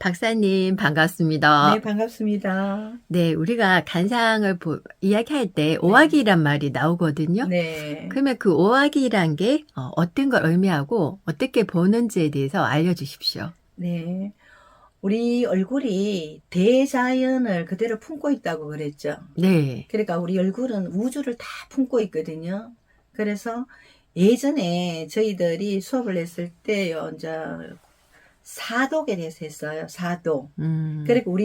박사님, 반갑습니다. 네, 반갑습니다. 네, 우리가 간상을 이야기할 때 네. 오악이란 말이 나오거든요. 네. 그러면 그 오악이란 게 어떤 걸 의미하고 어떻게 보는지에 대해서 알려주십시오. 네. 우리 얼굴이 대자연을 그대로 품고 있다고 그랬죠. 네. 그러니까 우리 얼굴은 우주를 다 품고 있거든요. 그래서 예전에 저희들이 수업을 했을 때요, 이제 사독에 대해서 했어요. 사독. 그리고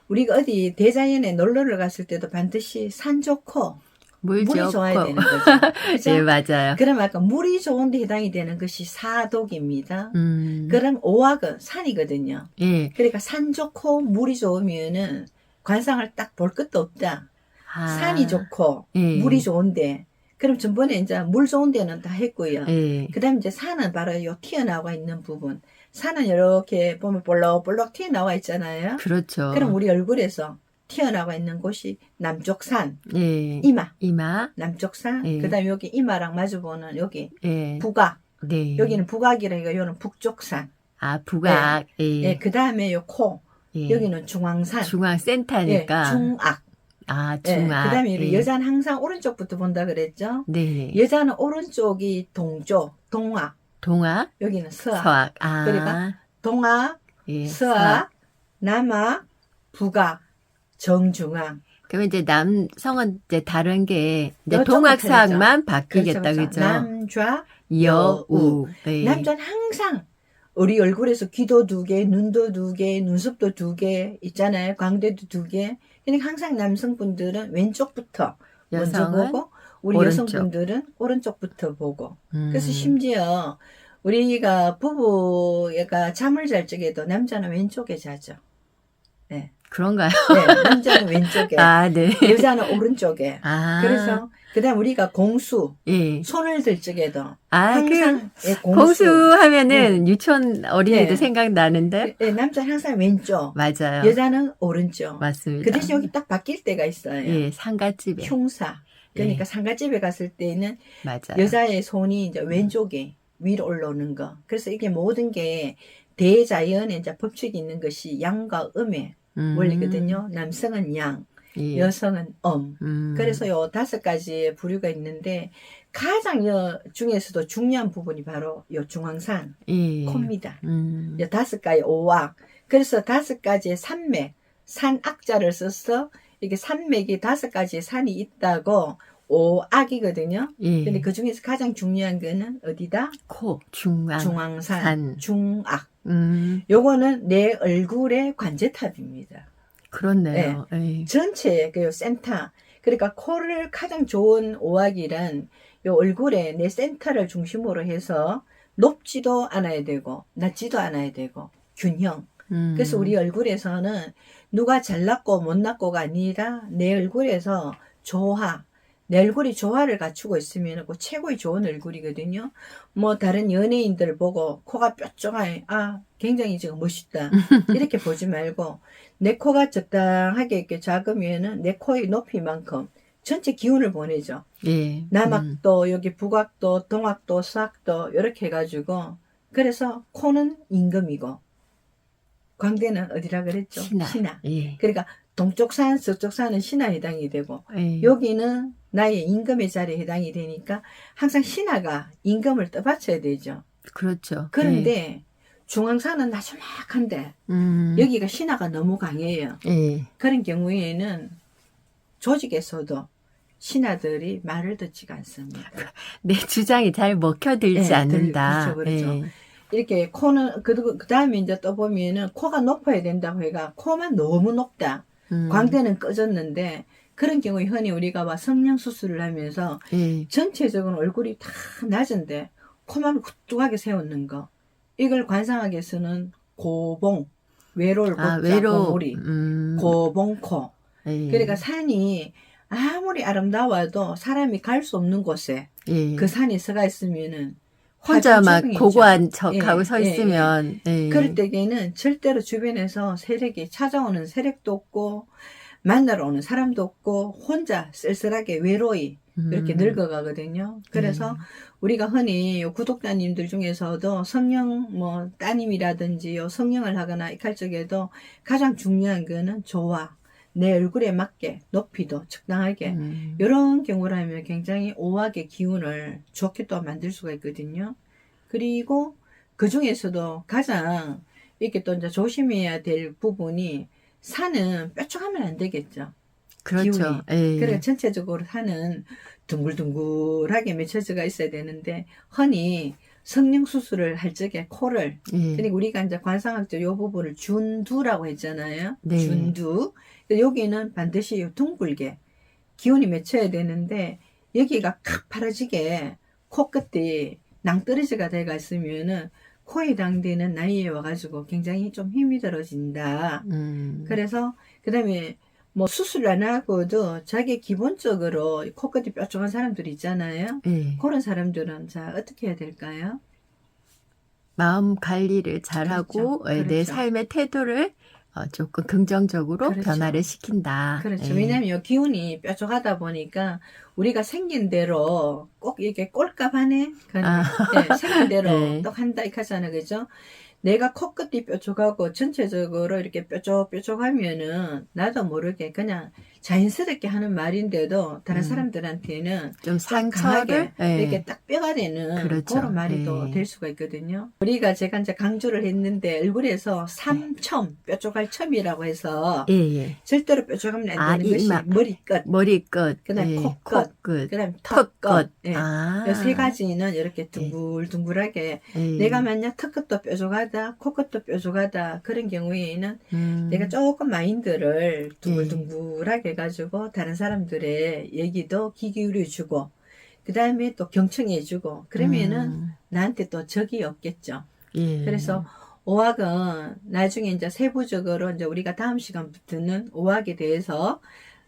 우리가 어디 대자연에 놀러를 갔을 때도 반드시 산 좋고 물 물이 좋아야 좋고. 되는 거죠. 그죠? 네, 맞아요. 그럼 아까 물이 좋은 데 해당이 되는 것이 사독입니다. 음, 그럼 오악은 산이거든요. 예. 그러니까 산 좋고 물이 좋으면은 관상을 딱 볼 것도 없다. 아, 산이 좋고 예. 물이 좋은데 그럼 전번에 이제 물 좋은 데는 다 했고요. 예. 그 다음 이제 산은 바로 요 튀어나와 있는 부분. 산은 이렇게 보면 볼록볼록 튀어나와 있잖아요. 그렇죠. 그럼 우리 얼굴에서 튀어나와 있는 곳이 남쪽 산, 예. 이마. 이마. 남쪽 산, 예. 그 다음에 여기 이마랑 마주보는 여기 예. 북악. 네. 여기는 북악이라니까 여기는 북쪽 산. 아, 북악. 예. 예, 그 다음에 요 코. 예. 여기는 중앙산. 중앙 예, 센터니까. 중악. 아, 예, 중악. 그 다음에 우리 예. 여자는 항상 오른쪽부터 본다 그랬죠? 네. 여자는 오른쪽이 동쪽, 동악. 동악, 여기는 서악. 서악. 아, 그러니까 동악, 예, 서악, 남악, 북악, 정중앙. 그러면 이제 남성은 이제 다른 게 이제 요쪽은 동악, 틀리죠. 서악만 바뀌겠다, 그렇죠. 그죠? 남좌, 여우. 네. 남자는 항상 우리 얼굴에서 귀도 2개, 눈도 2개, 눈썹도 2개 있잖아요. 광대도 2개. 그러니까 항상 남성분들은 왼쪽부터 먼저 여성은 보고 우리 오른쪽. 여성분들은 오른쪽부터 보고. 그래서 음, 심지어 우리가 부부가 잠을 잘 적에도 남자는 왼쪽에 자죠. 네. 그런가요? 네, 남자는 왼쪽에, 아, 네. 여자는 오른쪽에. 아, 그래서 그다음 우리가 공수 예. 손을 들 적에도 아, 항상 예, 공수하면은 유치원 어린이도 네. 생각나는데? 예, 남자는 항상 왼쪽, 맞아요. 여자는 오른쪽. 맞습니다. 그 대신 여기 딱 바뀔 때가 있어요. 예, 상가집에. 흉사. 그러니까 예. 상가집에 갔을 때는 맞아요. 여자의 손이 이제 왼쪽에 위로 올라오는 거. 그래서 이게 모든 게 대자연의 이제 법칙이 있는 것이 양과 음의 원리거든요. 남성은 양, 예. 여성은 그래서 요 5가지의 부류가 있는데 가장 요 중에서도 중요한 부분이 바로 요 중앙산, 예. 코입니다. 요 요 5가지 오악. 그래서 5가지의 산맥, 산악자를 써서 이게 산맥이 5가지의 산이 있다고 오악이거든요. 예. 근데 그 중에서 가장 중요한 거는 어디다? 코, 중앙, 중앙산, 산. 중악. 음, 요거는 내 얼굴의 관제탑입니다. 그렇네요. 예. 전체 그 센터. 그러니까 코를 가장 좋은 오악이란 요 얼굴에 내 센터를 중심으로 해서 높지도 않아야 되고 낮지도 않아야 되고 균형. 그래서 우리 얼굴에서는 누가 잘났고 못났고가 아니라 내 얼굴에서 조화. 내 얼굴이 조화를 갖추고 있으면 그 최고의 좋은 얼굴이거든요. 뭐 다른 연예인들 보고 코가 뾰족하게 굉장히 지금 멋있다 이렇게 보지 말고 내 코가 적당하게 이렇게 작으면은 내 코의 높이만큼 전체 기운을 보내죠. 예. 남악도 여기 북악도 동악도 서악도 이렇게 해가지고 그래서 코는 임금이고 광대는 어디라 그랬죠? 신하. 예. 그러니까 동쪽 산, 서쪽 산은 신하에 해당이 되고 예. 여기는 나의 임금의 자리에 해당이 되니까 항상 신하가 임금을 떠받쳐야 되죠. 그렇죠. 그런데 중앙산은 나지막한데 여기가 신하가 너무 강해요. 예. 그런 경우에는 조직에서도 신하들이 말을 듣지가 않습니다. 내 주장이 잘 먹혀들지 않는다. 그렇죠. 예. 이렇게 코는 그 다음에 이제 또 보면은 코가 높아야 된다고 해가 코만 너무 높다. 광대는 꺼졌는데 그런 경우에 흔히 우리가 막 성형 수술을 하면서 예. 전체적으로 얼굴이 다 낮은데 코만 후뚝하게 세우는 거 이걸 관상학에서는 고봉 외로울 복자 고무리 고봉코 예. 그러니까 산이 아무리 아름다워도 사람이 갈 수 없는 곳에 예. 그 산이 서가 있으면은 혼자 막 화중증이죠. 고고한 척하고 서 예. 있으면 예. 그럴 때에는 절대로 주변에서 세력이 찾아오는 세력도 없고 만나러 오는 사람도 없고 혼자 쓸쓸하게 외로이 이렇게 늙어가거든요. 그래서 우리가 흔히 요 구독자님들 중에서도 성령 뭐 따님이라든지 요 성령을 하거나 이할 적에도 가장 중요한 거는 조화. 내 얼굴에 맞게 높이도 적당하게 이런 경우라면 굉장히 오악의 기운을 좋게 또 만들 수가 있거든요. 그리고 그 중에서도 가장 이렇게 또 이제 조심해야 될 부분이 산은 뾰족하면 안 되겠죠. 그렇죠. 기운이. 그래 전체적으로 산은 둥글둥글하게 맺혀져가 있어야 되는데 흔히 성령 수술을 할 적에 코를 그리고 우리가 이제 관상학적 요 부분을 준두라고 했잖아요. 네. 준두. 여기는 반드시 둥글게 기운이 맺혀야 되는데 여기가 칵 파라지게 코끝이 낭떠러지가 돼가 있으면은 코에 해당되는 나이에 와가지고 굉장히 좀 힘이 들어진다. 그래서 그 다음에 뭐 수술 안 하고도 자기 기본적으로 코끝이 뾰족한 사람들 있잖아요. 그런 사람들은 자 어떻게 해야 될까요? 마음 관리를 잘하고 그렇죠. 내 삶의 태도를 조금 긍정적으로 그렇죠. 변화를 시킨다. 그렇죠. 왜냐하면 기운이 뾰족하다 보니까 우리가 생긴 대로 꼭 이게 꼴값하네? 생긴 대로 또 한다 이렇게 하잖아요. 그죠? 내가 코끝이 뾰족하고 전체적으로 이렇게 뾰족하면은 나도 모르게 그냥 자연스럽게 하는 말인데도 다른 사람들한테는 좀 상처를 이렇게 딱 뼈가 되는 그렇죠. 그런 말이 또 될 수가 있거든요. 우리가 제가 이제 강조를 했는데 얼굴에서 삼첨 뾰족할 첨이라고 해서 절대로 뾰족하면 안 되는 것이 머리끝, 그다음 코끝, 그다음 턱끝. 이 세 가지는 이렇게 둥글둥글하게 내가 만약 턱끝도 뾰족하다, 코끝도 뾰족하다 그런 경우에는 내가 조금 마인드를 둥글둥글하게 해가지고 다른 사람들의 얘기도 귀 기울여주고 그 다음에 또 경청해주고 그러면은 나한테 또 적이 없겠죠. 그래서 오학은 나중에 이제 세부적으로 이제 우리가 다음 시간부터는 오학에 대해서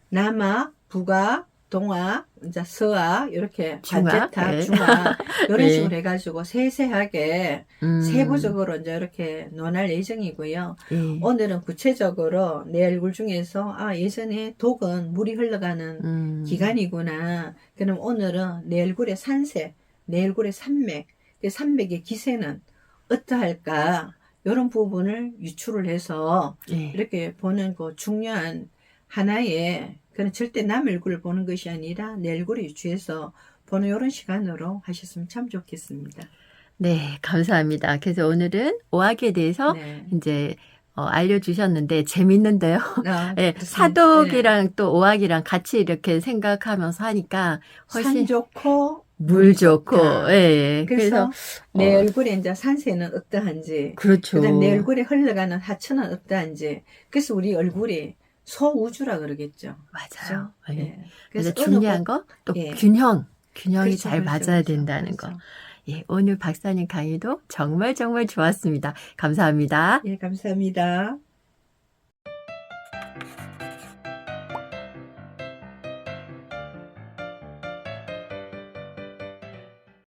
남학, 북학, 동학, 이제 서학 이렇게 관제타, 중학 이런 식으로 해가지고 세세하게 세부적으로 이제 이렇게 논할 예정이고요. 오늘은 구체적으로 내 얼굴 중에서 예전에 독은 물이 흘러가는 기간이구나. 그럼 오늘은 내 얼굴의 산세, 내 얼굴의 산맥, 그 산맥의 기세는 어떠할까? 이런 부분을 유추를 해서 이렇게 보는 그 중요한 하나의 그는 절대 남 얼굴을 보는 것이 아니라 내 얼굴을 유추해서 보는 이런 시간으로 하셨으면 참 좋겠습니다. 네, 감사합니다. 그래서 오늘은 오학에 대해서 이제 알려주셨는데 재밌는데요. 사독이랑 또 오학이랑 같이 이렇게 생각하면서 하니까 훨씬 산 좋고 물 좋고, 그래서 내 얼굴에 이제 산세는 어떠한지, 그렇죠. 그다음 내 얼굴에 흘러가는 하천은 어떠한지, 그래서 우리 얼굴이 소우주라 그러겠죠. 맞아요. 그래서 중요한 거 또 균형이 잘 맞아야 된다는 거. 오늘 박사님 강의도 정말 좋았습니다. 감사합니다. 감사합니다.